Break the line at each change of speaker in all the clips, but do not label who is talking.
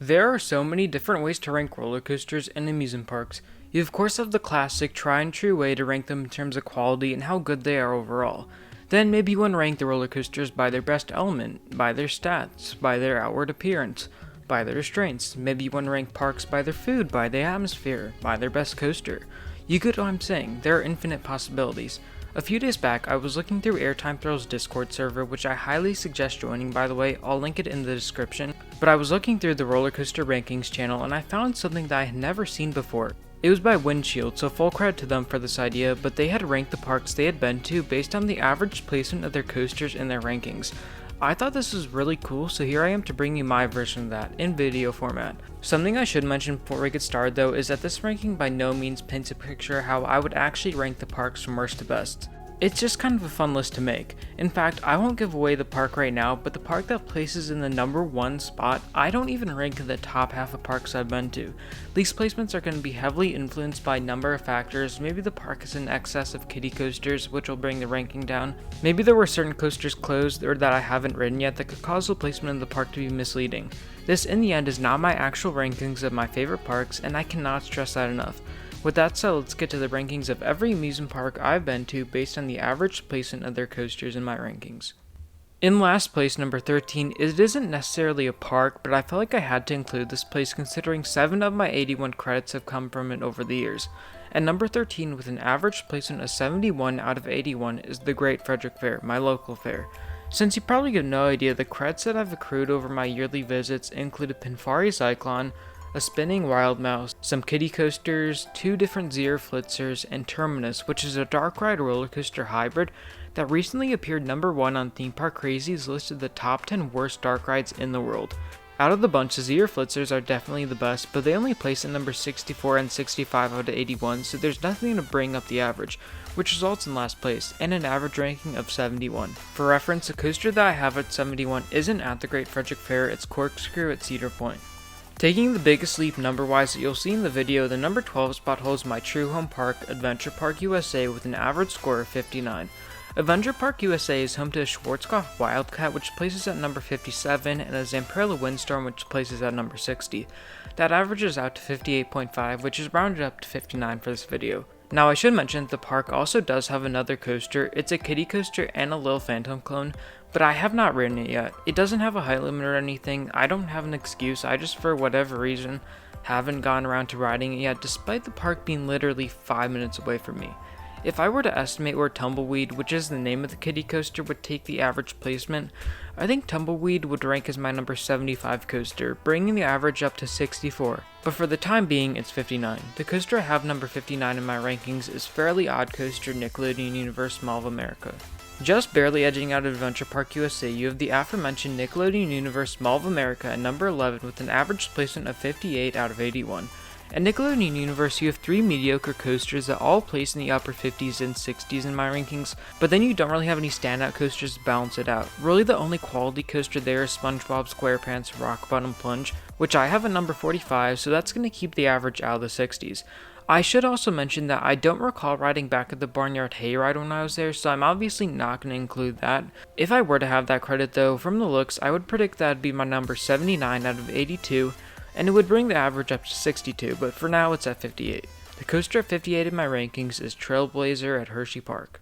There are so many different ways to rank roller coasters and amusement parks. You of course have the classic try and true way to rank them in terms of quality and how good they are overall. Then maybe you want to rank the roller coasters by their best element, by their stats, by their outward appearance, by their restraints. Maybe you want to rank parks by their food, by the atmosphere, by their best coaster. You get what I'm saying, there are infinite possibilities. A few days back, I was looking through Airtime Thrills Discord server, which I highly suggest joining by the way, I'll link it in the description. But I was looking through the roller coaster rankings channel and I found something that I had never seen before. It was by Windshield, so full credit to them for this idea, but they had ranked the parks they had been to based on the average placement of their coasters in their rankings. I thought this was really cool, so here I am to bring you my version of that, in video format. Something I should mention before we get started though is that this ranking by no means paints a picture how I would actually rank the parks from worst to best. It's just kind of a fun list to make. In fact, I won't give away the park right now, but the park that places in the number 1 spot, I don't even rank in the top half of parks I've been to. These placements are going to be heavily influenced by a number of factors. Maybe the park is in excess of kiddie coasters, which will bring the ranking down. Maybe there were certain coasters closed or that I haven't ridden yet that could cause the placement of the park to be misleading. This in the end is not my actual rankings of my favorite parks, and I cannot stress that enough. With that said, let's get to the rankings of every amusement park I've been to based on the average placement of their coasters in my rankings. In last place, number 13, it isn't necessarily a park, but I felt like I had to include this place considering 7 of my 81 credits have come from it over the years. And number 13, with an average placement of 71 out of 81, is the Great Frederick Fair, my local fair. Since you probably have no idea, the credits that I've accrued over my yearly visits include a Pinfari Cyclone, a spinning Wild Mouse, some kiddie coasters, 2 different Zero Flitzers, and Terminus, which is a dark ride roller coaster hybrid that recently appeared number 1 on Theme Park Crazy's list of the top 10 worst dark rides in the world. Out of the bunch, the Zero Flitzers are definitely the best, but they only place at number 64 and 65 out of 81, so there's nothing to bring up the average, which results in last place, and an average ranking of 71. For reference, the coaster that I have at 71 isn't at the Great Frederick Fair, it's Corkscrew at Cedar Point. Taking the biggest leap number-wise that you'll see in the video, the number 12 spot holds my true home park, Adventure Park USA, with an average score of 59. Adventure Park USA is home to a Schwarzkopf Wildcat, which places at number 57, and a Zamperla Windstorm, which places at number 60. That averages out to 58.5, which is rounded up to 59 for this video. Now I should mention that the park also does have another coaster. It's a kiddie coaster and a Lil Phantom clone, but I have not ridden it yet. It doesn't have a height limit or anything. I don't have an excuse, I just for whatever reason haven't gotten around to riding it yet, despite the park being literally 5 minutes away from me. If I were to estimate where Tumbleweed, which is the name of the kiddie coaster, would take the average placement, I think Tumbleweed would rank as my number 75 coaster, bringing the average up to 64. But for the time being, it's 59. The coaster I have number 59 in my rankings is Fairly Odd Coaster Nickelodeon Universe Mall of America. Just barely edging out of Adventure Park USA, you have the aforementioned Nickelodeon Universe Mall of America at number 11 with an average placement of 58 out of 81. At Nickelodeon Universe, you have 3 mediocre coasters that all place in the upper 50s and 60s in my rankings, but then you don't really have any standout coasters to balance it out. Really the only quality coaster there is SpongeBob SquarePants Rock Bottom Plunge, which I have at number 45, so that's going to keep the average out of the 60s. I should also mention that I don't recall riding back at the Barnyard Hayride when I was there, so I'm obviously not going to include that. If I were to have that credit though, from the looks, I would predict that would be my number 79 out of 82, and it would bring the average up to 62, but for now it's at 58. The coaster at 58 in my rankings is Trailblazer at Hershey Park.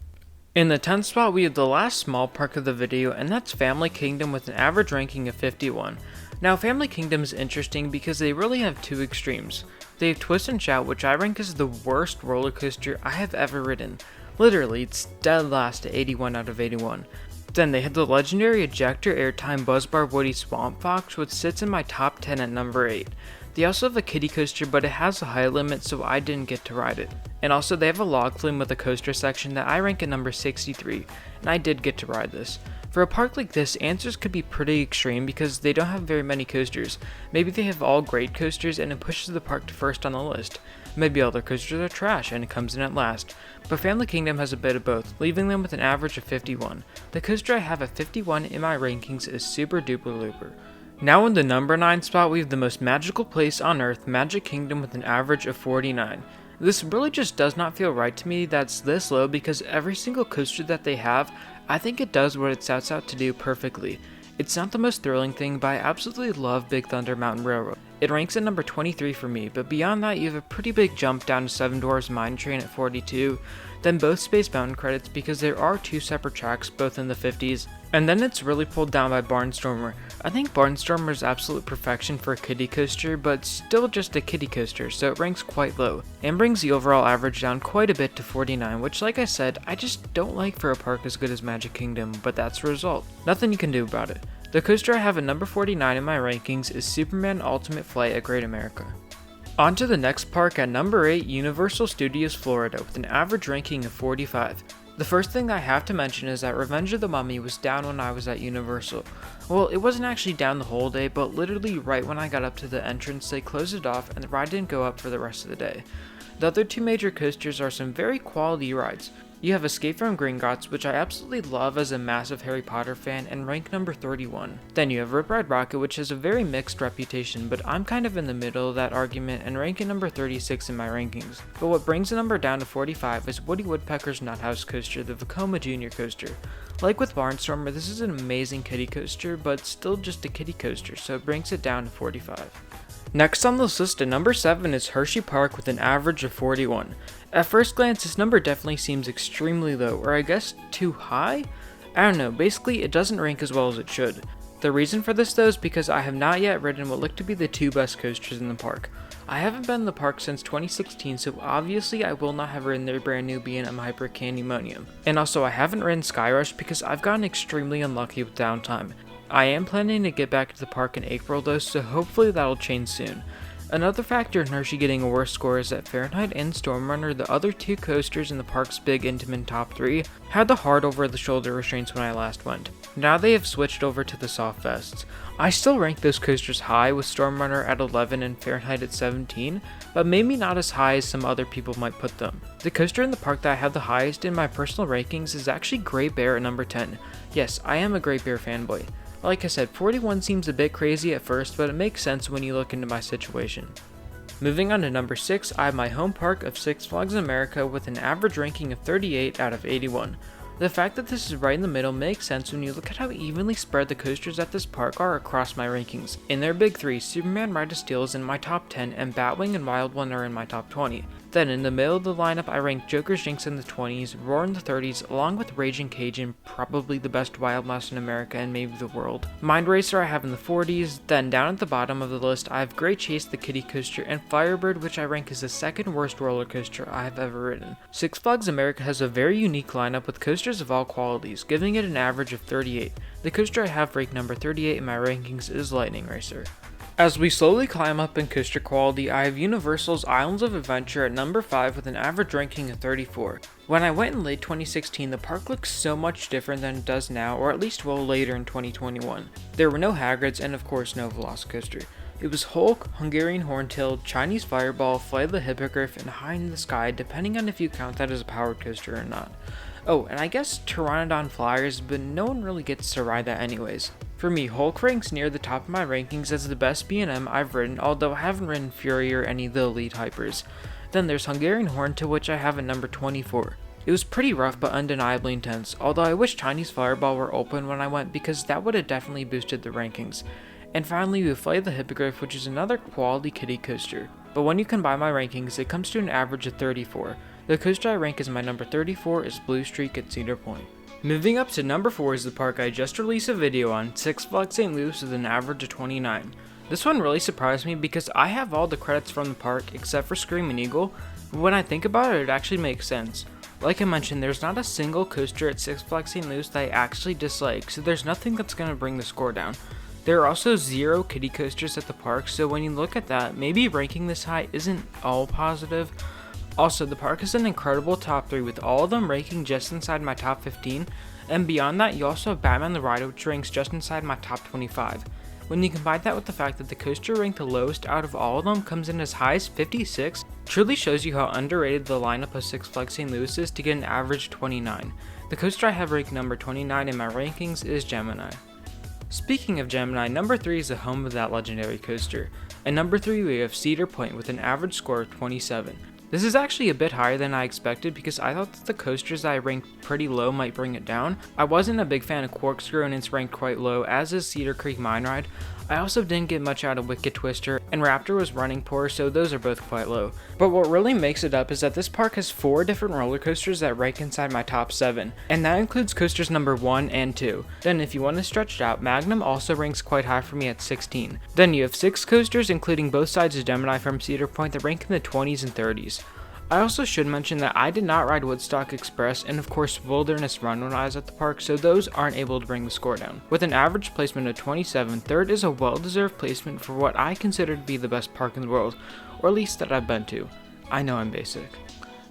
In the 10th spot, we have the last small park of the video, and that's Family Kingdom with an average ranking of 51. Now, Family Kingdom is interesting because they really have 2 extremes. They have Twist and Shout, which I rank as the worst roller coaster I have ever ridden. Literally, it's dead last at 81 out of 81. Then they have the legendary Ejector Airtime Buzzbar Woody Swamp Fox, which sits in my top 10 at number 8. They also have a kiddie coaster, but it has a height limit, so I didn't get to ride it. And also they have a log flume with a coaster section that I rank at number 63, and I did get to ride this. For a park like this, answers could be pretty extreme because they don't have very many coasters. Maybe they have all great coasters and it pushes the park to first on the list. Maybe all their coasters are trash and it comes in at last. But Family Kingdom has a bit of both, leaving them with an average of 51. The coaster I have at 51 in my rankings is Super Duper Looper. Now in the number 9 spot, we have the most magical place on earth, Magic Kingdom, with an average of 49. This really just does not feel right to me that's this low because every single coaster that they have, I think it does what it sets out to do perfectly. It's not the most thrilling thing, but I absolutely love Big Thunder Mountain Railroad. It ranks at number 23 for me, but beyond that you have a pretty big jump down to Seven Dwarfs Mine Train at 42, then both Space Mountain credits because there are two separate tracks both in the 50s, and then it's really pulled down by Barnstormer. I think Barnstormer is absolute perfection for a kiddie coaster, but still just a kiddie coaster, so it ranks quite low, and brings the overall average down quite a bit to 49, which like I said, I just don't like for a park as good as Magic Kingdom, but that's the result. Nothing you can do about it. The coaster I have at number 49 in my rankings is Superman Ultimate Flight at Great America. On to the next park at number 8, Universal Studios Florida, with an average ranking of 45. The first thing I have to mention is that Revenge of the Mummy was down when I was at Universal. Well, it wasn't actually down the whole day, but literally right when I got up to the entrance, they closed it off and the ride didn't go up for the rest of the day. The other two major coasters are some very quality rides. You have Escape from Gringotts, which I absolutely love as a massive Harry Potter fan, and rank number 31. Then you have Rip Ride Rockit, which has a very mixed reputation, but I'm kind of in the middle of that argument and rank at number 36 in my rankings. But what brings the number down to 45 is Woody Woodpecker's Nuthouse Coaster, the Vekoma Jr. Coaster. Like with Barnstormer, this is an amazing kiddie coaster, but still just a kiddie coaster, so it brings it down to 45. Next on this list at number 7 is Hershey Park with an average of 41. At first glance, this number definitely seems extremely low, or I guess too high? I don't know, basically it doesn't rank as well as it should. The reason for this though is because I have not yet ridden what look to be the two best coasters in the park. I haven't been in the park since 2016, so obviously I will not have ridden their brand new B&M Hyper Candymonium. And also I haven't ridden Skyrush because I've gotten extremely unlucky with downtime. I am planning to get back to the park in April though, so hopefully that'll change soon. Another factor in Hershey getting a worse score is that Fahrenheit and Stormrunner, the other two coasters in the park's big intimate top 3, had the hard over the shoulder restraints when I last went. Now they have switched over to the soft vests. I still rank those coasters high, with Stormrunner at 11 and Fahrenheit at 17, but maybe not as high as some other people might put them. The coaster in the park that I have the highest in my personal rankings is actually Great Bear at number 10. Yes, I am a Great Bear fanboy. Like I said, 41 seems a bit crazy at first, but it makes sense when you look into my situation. Moving on to number 6, I have my home park of Six Flags America with an average ranking of 38 out of 81. The fact that this is right in the middle makes sense when you look at how evenly spread the coasters at this park are across my rankings. In their big 3, Superman Ride of Steel is in my top 10 and Batwing and Wild One are in my top 20. Then in the middle of the lineup I rank Joker's Jinx in the 20s, Roar in the 30s, along with Raging Cajun, probably the best wild mouse in America and maybe the world. Mind Racer I have in the 40s, then down at the bottom of the list I have Great Chase the Kiddie Coaster and Firebird, which I rank as the second worst roller coaster I have ever ridden. Six Flags America has a very unique lineup with coasters of all qualities, giving it an average of 38. The coaster I have ranked number 38 in my rankings is Lightning Racer. As we slowly climb up in coaster quality, I have Universal's Islands of Adventure at number 5 with an average ranking of 34. When I went in late 2016, the park looks so much different than it does now, or at least well later in 2021. There were no Hagrids and of course no Velocicoaster. It was Hulk, Hungarian Horntail, Chinese Fireball, Flight of the Hippogriff, and High in the Sky, depending on if you count that as a powered coaster or not. Oh, and I guess Pteranodon Flyers, but no one really gets to ride that anyways. For me, Hulk ranks near the top of my rankings as the best B&M I've ridden, although I haven't ridden Fury or any of the Elite Hypers. Then there's Hungarian Horntail, which I have at number 24. It was pretty rough but undeniably intense, although I wish Chinese Fireball were open when I went because that would have definitely boosted the rankings. And finally we have Flight of the Hippogriff, which is another quality kiddie coaster. But when you combine my rankings, it comes to an average of 34. The coaster I rank as my number 34 is Blue Streak at Cedar Point. Moving up to number 4 is the park I just released a video on, Six Flags St. Louis with an average of 29. This one really surprised me because I have all the credits from the park except for Screaming Eagle, but when I think about it, it actually makes sense. Like I mentioned, there's not a single coaster at Six Flags St. Louis that I actually dislike, so there's nothing that's going to bring the score down. There are also 0 kiddie coasters at the park, so when you look at that, maybe ranking this high isn't all positive. Also, the park is an incredible top 3 with all of them ranking just inside my top 15, and beyond that you also have Batman the Ride, which ranks just inside my top 25. When you combine that with the fact that the coaster ranked the lowest out of all of them comes in as high as 56, truly shows you how underrated the lineup of Six Flags St. Louis is to get an average 29. The coaster I have ranked number 29 in my rankings is Gemini. Speaking of Gemini, number 3 is the home of that legendary coaster. At number 3 we have Cedar Point with an average score of 27. This is actually a bit higher than I expected because I thought that the coasters that I ranked pretty low might bring it down. I wasn't a big fan of Corkscrew and it's ranked quite low, as is Cedar Creek Mine Ride. I also didn't get much out of Wicked Twister, and Raptor was running poor, so those are both quite low. But what really makes it up is that this park has 4 different roller coasters that rank inside my top 7, and that includes coasters number 1 and 2. Then if you want to stretch it out, Magnum also ranks quite high for me at 16. Then you have 6 coasters, including both sides of Gemini from Cedar Point, that rank in the 20s and 30s. I also should mention that I did not ride Woodstock Express and of course Wilderness Run when I was at the park, so those aren't able to bring the score down. With an average placement of 27, third is a well-deserved placement for what I consider to be the best park in the world, or at least that I've been to. I know I'm basic.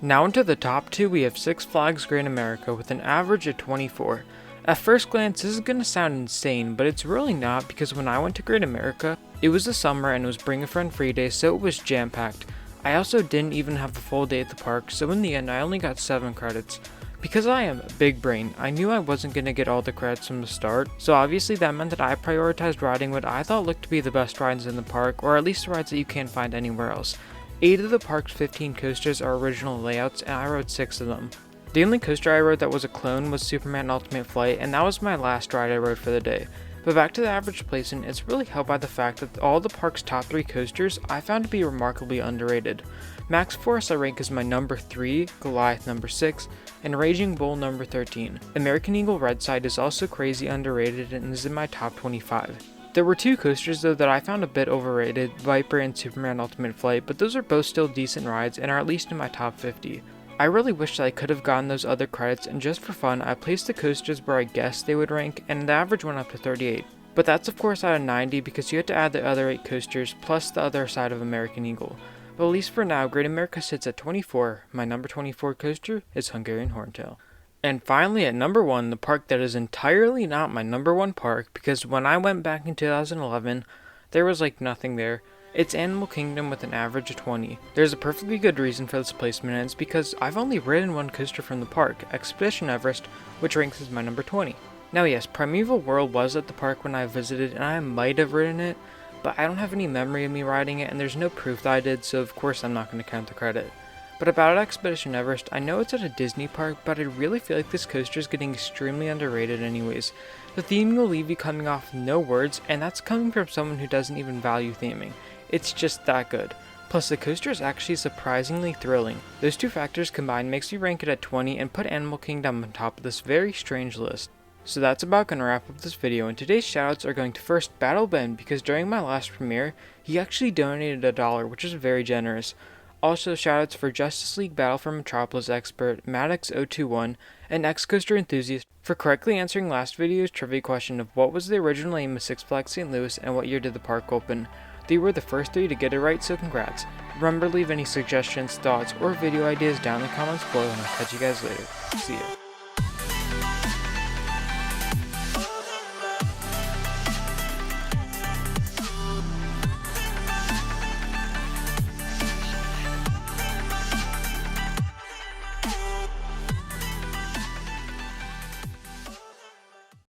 Now into the top 2, we have Six Flags Great America with an average of 24. At first glance, this is going to sound insane, but it's really not, because when I went to Great America, it was the summer and it was Bring a Friend Free Day, so it was jam-packed. I also didn't even have a full day at the park, so in the end I only got 7 credits. Because I am big brain, I knew I wasn't going to get all the credits from the start, so obviously that meant that I prioritized riding what I thought looked to be the best rides in the park, or at least the rides that you can't find anywhere else. 8 of the park's 15 coasters are original layouts, and I rode 6 of them. The only coaster I rode that was a clone was Superman Ultimate Flight, and that was my last ride I rode for the day. But back to the average placement, it's really helped by the fact that all the park's top 3 coasters I found to be remarkably underrated. Max Force I rank as my number 3, Goliath number 6, and Raging Bull number 13. American Eagle Red Side is also crazy underrated and is in my top 25. There were 2 coasters though that I found a bit overrated, Viper and Superman Ultimate Flight, but those are both still decent rides and are at least in my top 50. I really wish that I could have gotten those other credits, and just for fun, I placed the coasters where I guessed they would rank, and the average went up to 38. But that's of course out of 90 because you had to add the other 8 coasters plus the other side of American Eagle. But at least for now, Great America sits at 24. My number 24 coaster is Hungarian Horntail. And finally at number 1, the park that is entirely not my number 1 park, because when I went back in 2011, there was like nothing there. It's Animal Kingdom with an average of 20. There's a perfectly good reason for this placement, and it's because I've only ridden 1 coaster from the park, Expedition Everest, which ranks as my number 20. Now yes, Primeval World was at the park when I visited, and I might have ridden it, but I don't have any memory of me riding it, and there's no proof that I did, so of course I'm not going to count the credit. But about Expedition Everest, I know it's at a Disney park, but I really feel like this coaster is getting extremely underrated anyways. The theming will leave you coming off with no words, and that's coming from someone who doesn't even value theming. It's just that good. Plus the coaster is actually surprisingly thrilling. Those 2 factors combined makes you rank it at 20 and put Animal Kingdom on top of this very strange list. So that's about going to wrap up this video, and today's shoutouts are going to first Battle Ben, because during my last premiere, he actually donated $1, which is very generous. Also shoutouts for Justice League Battle for Metropolis expert, Maddox021, and X-Coaster Enthusiast for correctly answering last video's trivia question of what was the original name of Six Flags St. Louis and what year did the park open. They were the first 3 to get it right, so congrats. Remember to leave any suggestions, thoughts, or video ideas down in the comments below, and I'll catch you guys later. See ya.